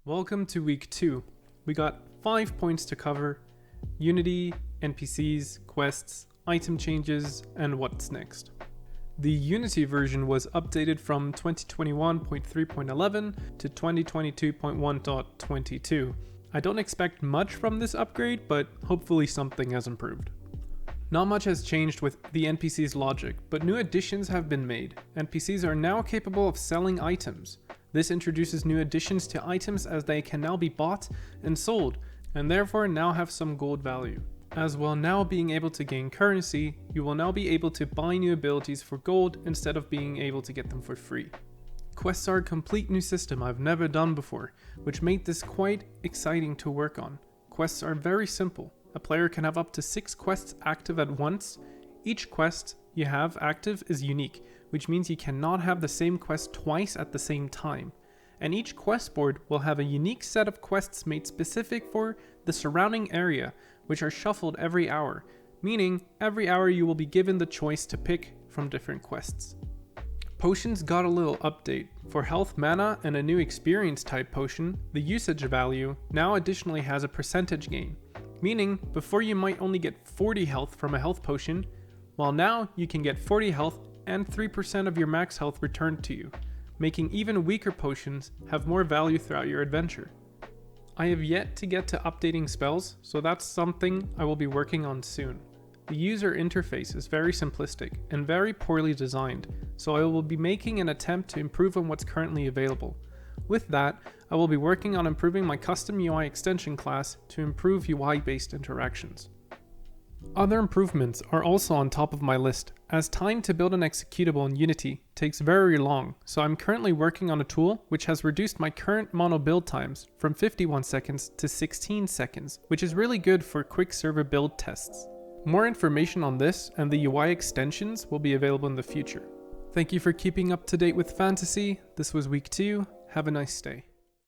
Welcome to week 2. We got 5 points to cover: Unity, NPCs, quests, item changes, and what's next. The Unity version was updated from 2021.3.11 to 2022.1.22. I don't expect much from this upgrade, but hopefully something has improved. Not much has changed with the NPCs logic, but new additions have been made. NPCs are now capable of selling items. This introduces new additions to items as they can now be bought and sold, and therefore now have some gold value. As well, now being able to gain currency, you will now be able to buy new abilities for gold instead of being able to get them for free. Quests are a complete new system I've never done before, which made this quite exciting to work on. Quests are very simple. A player can have up to 6 quests active at once. Each quest you have active is unique, which means you cannot have the same quest twice at the same time. And each quest board will have a unique set of quests made specific for the surrounding area, which are shuffled every hour, meaning every hour you will be given the choice to pick from different quests. Potions got a little update. For health, mana, and a new experience type potion, the usage value now additionally has a percentage gain, meaning before you might only get 40 health from a health potion, while now you can get 40 health and 3% of your max health returned to you, making even weaker potions have more value throughout your adventure. I have yet to get to updating spells, so that's something I will be working on soon. The user interface is very simplistic and very poorly designed, so I will be making an attempt to improve on what's currently available. With that, I will be working on improving my custom UI extension class to improve UI-based interactions. Other improvements are also on top of my list, as time to build an executable in Unity takes very long, so I'm currently working on a tool which has reduced my current mono build times from 51 seconds to 16 seconds, which is really good for quick server build tests. More information on this and the UI extensions will be available in the future. Thank you for keeping up to date with fantasy. This was week 2. Have a nice day.